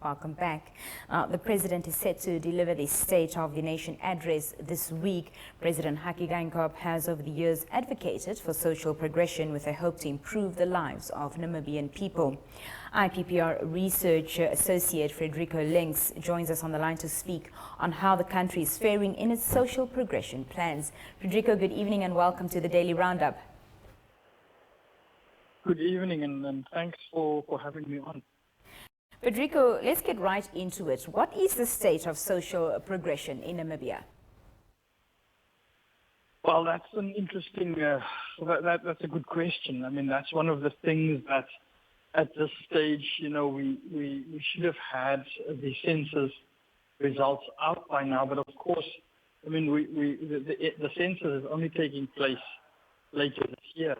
welcome back. The President is set to deliver the State of the Nation address this week. President Hage Geingob has over the years advocated for social progression with a hope to improve the lives of Namibian people. IPPR Research Associate Frederico Links joins us on the line to speak on how the country is faring in its social progression plans. Frederico, good evening and welcome to the Daily Roundup. Good evening and thanks for having me on. Frederico, let's get right into it. What is the state of social progression in Namibia? Well, that's an interesting, that's a good question. I mean, that's one of the things that at this stage, you know, we should have had the census results out by now. But of course, I mean, the census is only taking place later this year.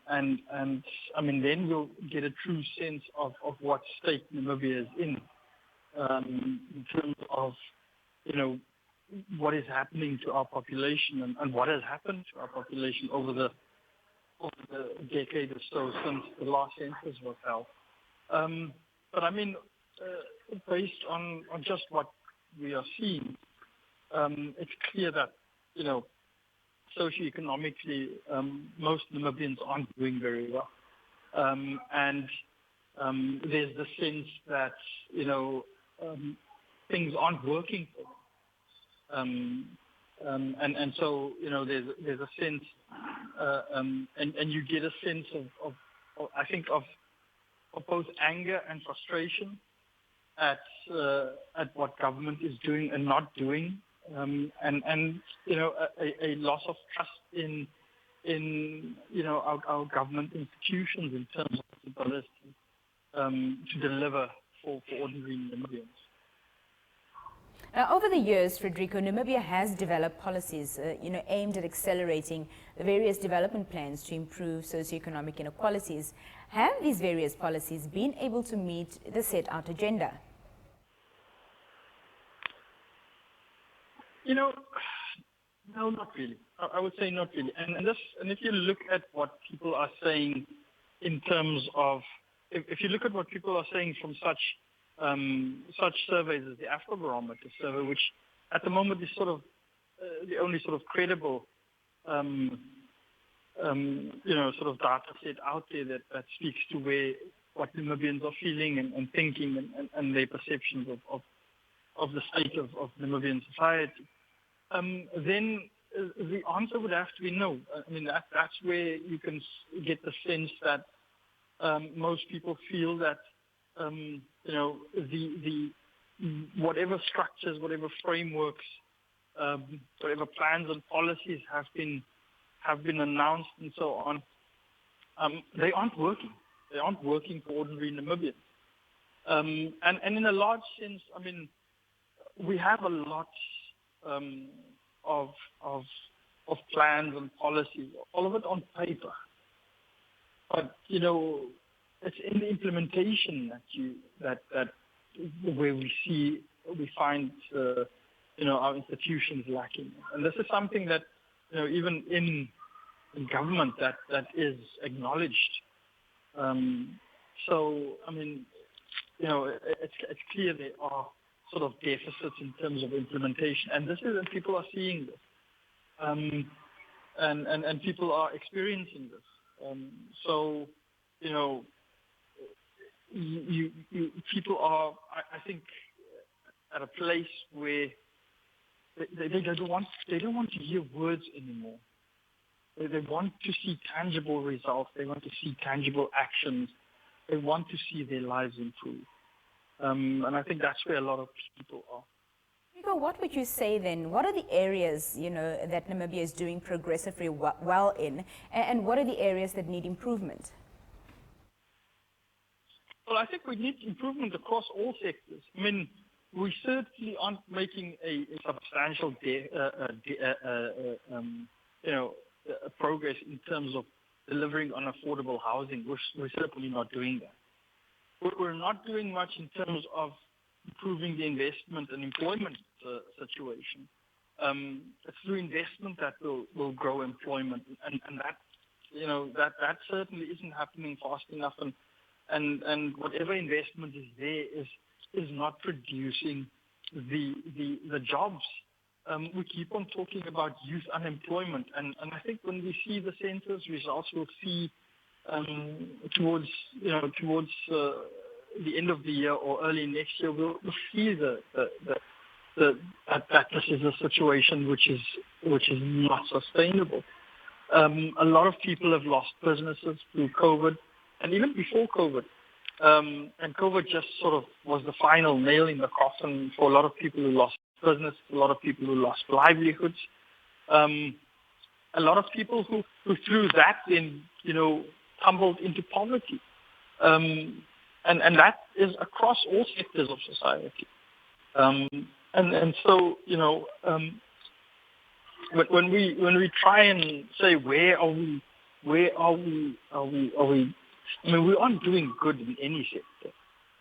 And I mean, then we'll get a true sense of what state Namibia is in terms of, you know, what is happening to our population and what has happened to our population over the decade or so since the last census was held. But I mean, based on just what we are seeing, it's clear that, you know, socioeconomically, most Namibians aren't doing very well. And there's the sense that, you know, things aren't working for them. And so, you know, there's a sense, and you get a sense of I think of both anger and frustration at what government is doing and not doing. And you know, a loss of trust in you know, our government institutions in terms of its ability to deliver for ordinary Namibians. Over the years, Frederico, Namibia has developed policies, you know, aimed at accelerating the various development plans to improve socioeconomic inequalities. Have these various policies been able to meet the set out agenda? You know, no, not really. I would say not really. And if you look at what people are saying in terms of, if you look at what people are saying from such surveys as the Afrobarometer survey, which at the moment is sort of the only sort of credible, you know, sort of data set out there that speaks to what Namibians are feeling and thinking and their perceptions of the state of Namibian society. Then the answer would have to be no. I mean, that's where you can get the sense that most people feel that, you know, the whatever structures, whatever frameworks, whatever plans and policies have been announced and so on, they aren't working. They aren't working for ordinary Namibians. And in a large sense, I mean, we have a lot of plans and policies, all of it on paper. But you know, it's in the implementation that where we find you know, our institutions lacking. And this is something that, you know, even in government that is acknowledged. So I mean, you know, it's clear there are sort of deficits in terms of implementation, and people are seeing this, and people are experiencing this. So, you know, people are, I think, at a place where they don't want to hear words anymore. They want to see tangible results. They want to see tangible actions. They want to see their lives improve. And I think that's where a lot of people are. What would you say then? What are the areas, you know, that Namibia is doing progressively well in, and what are the areas that need improvement? Well, I think we need improvement across all sectors. I mean, we certainly aren't making a substantial, you know, progress in terms of delivering on affordable housing. We're certainly not doing that. We're not doing much in terms of improving the investment and employment situation. It's through investment that will grow employment, and that, you know, that certainly isn't happening fast enough. And and whatever investment is there is not producing the jobs. We keep on talking about youth unemployment, and I think when we see the census results, we'll see towards the end of the year or early next year, we'll see that this is a situation which is not sustainable. A lot of people have lost businesses through COVID, and even before COVID. And COVID just sort of was the final nail in the coffin for a lot of people who lost business, a lot of people who lost livelihoods, a lot of people who through that then, tumbled into poverty. And that is across all sectors of society. And so, when we try and say where are we, I mean, we aren't doing good in any sector,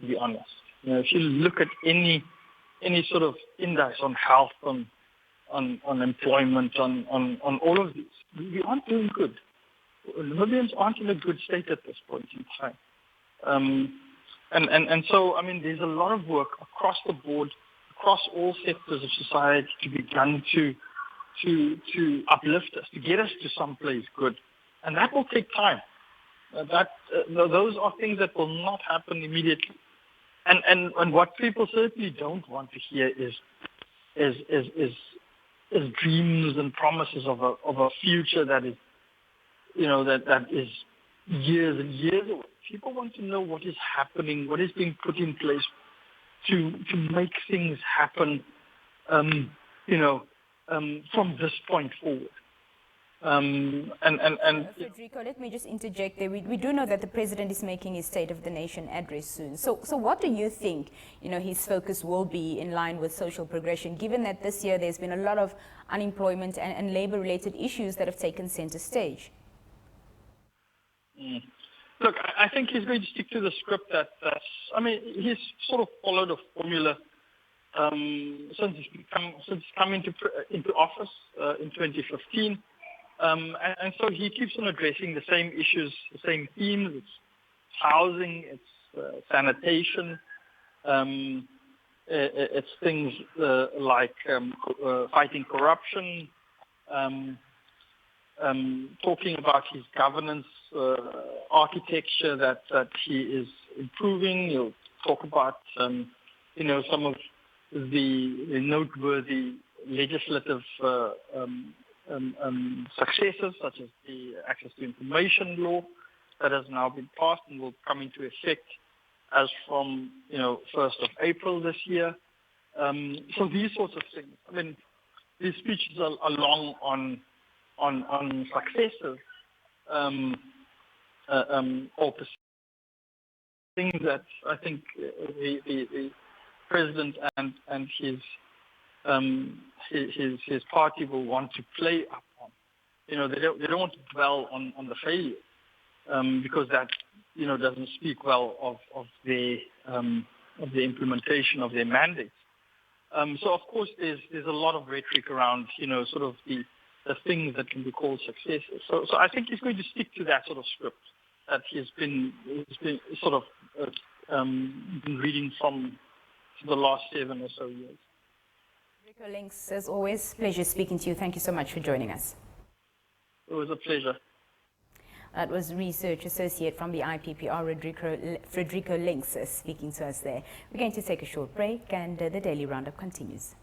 to be honest. If you look at any sort of index on health, on employment, on all of these, we aren't doing good. Namibians aren't in a good state at this point in time. And so, I mean, there's a lot of work across the board, across all sectors of society to be done to uplift us, to get us to someplace good. And that will take time. Those are things that will not happen immediately. And what people certainly don't want to hear is dreams and promises of a future that is, that is years and years away. People want to know what is happening, what is being put in place to make things happen, from this point forward. Frederico, let me just interject there. We do know that the president is making his State of the Nation address soon. So what do you think, his focus will be in line with social progression, given that this year there's been a lot of unemployment and labor-related issues that have taken center stage? Look, I think he's going to stick to the script he's sort of followed a formula since he's come into office in 2015. And so he keeps on addressing the same issues, the same themes. It's housing, it's sanitation, it's things like fighting corruption, talking about his governance architecture that he is improving. He'll talk about some of the noteworthy legislative successes, such as the Access to Information Law that has now been passed and will come into effect as from 1st of April this year. So these sorts of things. I mean, these speeches are long on successes or things that I think the president and his party will want to play up on. They don't want to dwell on the failure because that doesn't speak well of the implementation of their mandates. So of course there's a lot of rhetoric around sort of the things that can be called successes. So I think he's going to stick to that sort of script that he's been sort of been reading from the last 7 or so years. Frederico Links, as always, pleasure speaking to you. Thank you so much for joining us. It was a pleasure. That was Research Associate from the IPPR, Frederico Links, speaking to us there. We're going to take a short break and the Daily Roundup continues.